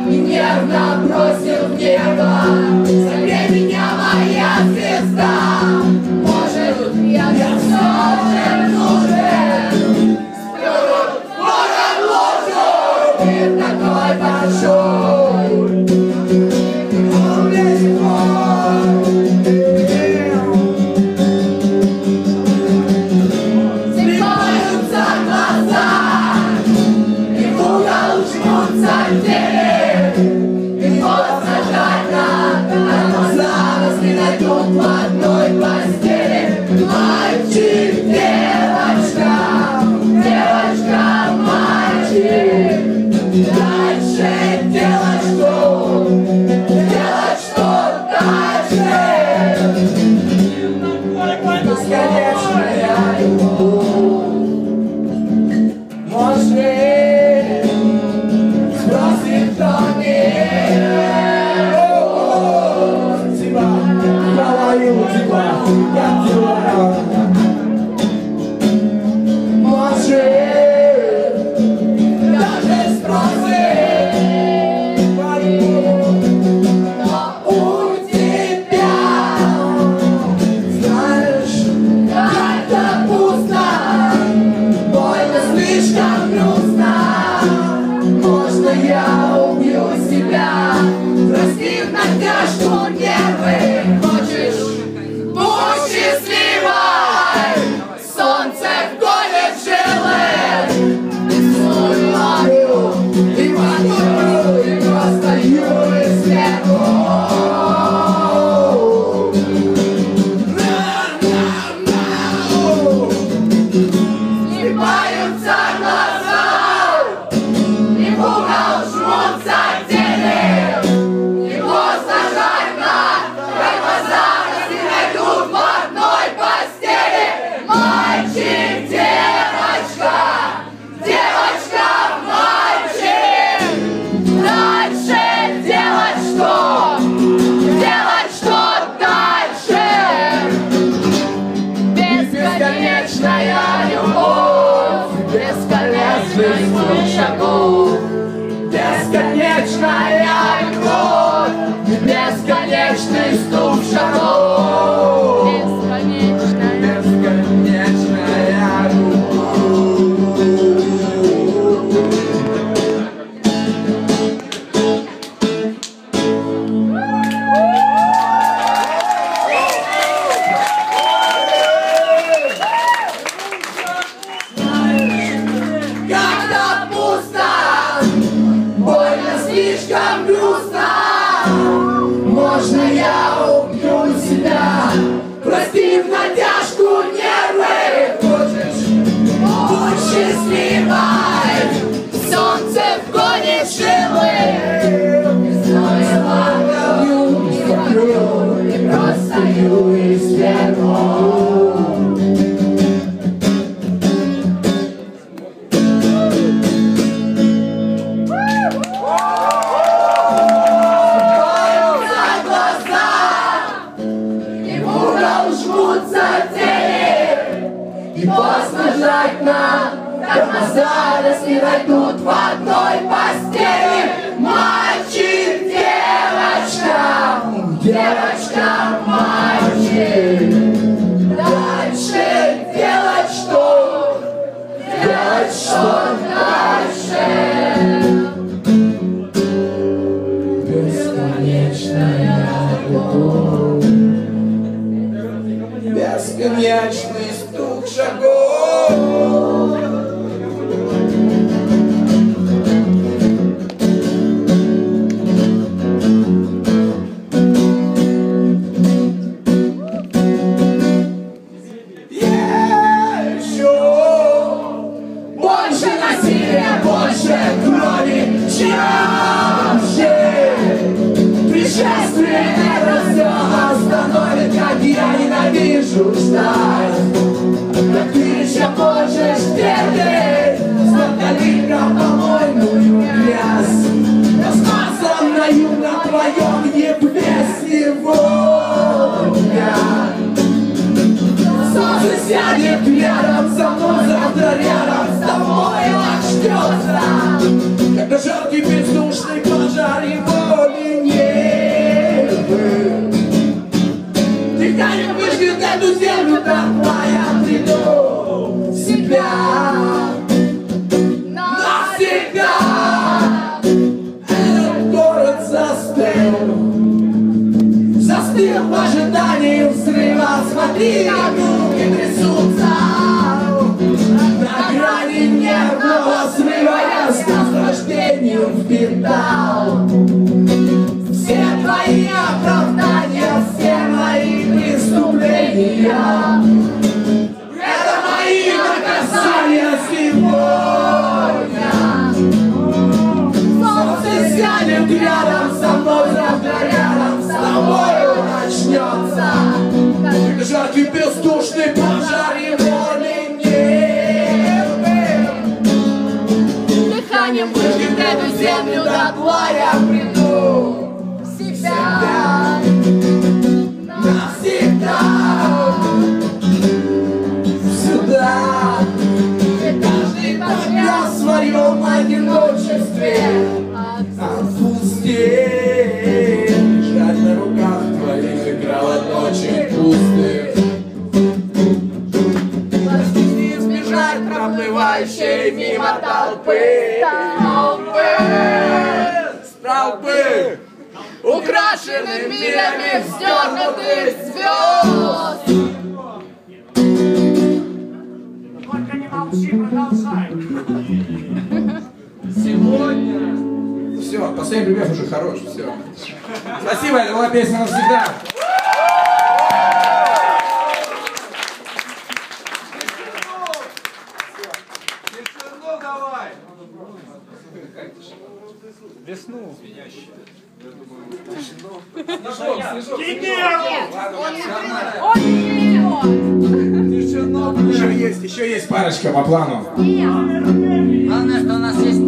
и нервно бросил в небо. Согрей меня, моя звезда. Может, я все же нужен. Сплю ворон ложу, мир такой большой. Закрываются глаза, и в угол жмутся двери. И поздно жадно, заросли найдут в одной постели. Мальчик, девочка, девочка, мальчик. Дальше делать что? Делать что дальше? Бесконечная любовь. Может, спросит кто-нибудь. Говорю тебя, я тебя. Может, даже спросит. Но у тебя, знаешь, как-то пусто, больно, слишком грустно. Можно я убью себя, простив натяжку нервы? Хочешь, будь счастливой, солнце вгонит жилы. Целую ловлю и воду, и достаю из сверху. Слипаются глаза, и в угол жмутся двери. И поздно жарко, как заросли найдут в одной постели. Мальчик, девочка, девочка, мальчик. Дальше делать что? Делать что дальше? Бесконечная любовь, бесконечный звук шагов. Бесконечная любовь, бесконечный стук шагов. Бесконечная любовь. Когда пусто, больно, слишком грустно. Можно я убью себя, простив натяжку нервы? Хочешь, будь счастливой, солнце вгонит жилы. Не ловлю, не простаю и сверху. И поздно жадно, тормоза росли найдут в одной постели. Мальчик, девочка, девочка, мальчик. Дальше делать что? Делать что дальше? Бесконечная любовь, бесконечный стук шагов. Еще больше насилия, больше крови, чаще. Пришествие это все остановит, как я ненавижу ждать. Но ты еще можешь терпеть, столько литра помойную грязь, размазанную на твоем ебле сегодня. Солнце сядет рядом со мной, завтра рядом с тобой начнется. Когда жаркий бездушный пожар его не был. Дыханием выжгет эту землю, дотла я приду себя навсегда. Этот город застыл в ожидании взрыва. Смотри, как руки трясутся на грани нервного срыва. Я с наслаждением впитал все твои оправдания, все мои преступления. Это мои наказания сегодня. Солнце сядет рядом со мной, завтра рядом с тобой начнется. Когда жаркий бездушный пожар его не был. Дыханием выжгет эту землю дотла, я приду себя навсегда. Сюда, где каждый тогда в своем одиночестве опустел. Лежать на руках твоих и кровоточек пустых. Не избежать проплывающей мимо толпы. Толпы, украшенных мирами вздернутых звезд. Только не молчи, продолжай. Сегодня... Все, последний пример уже хорош, все. Спасибо, это была песня навсегда. Тишину давай. Весну. Снежок. Он не Еще есть парочка по плану. Главное, что у нас есть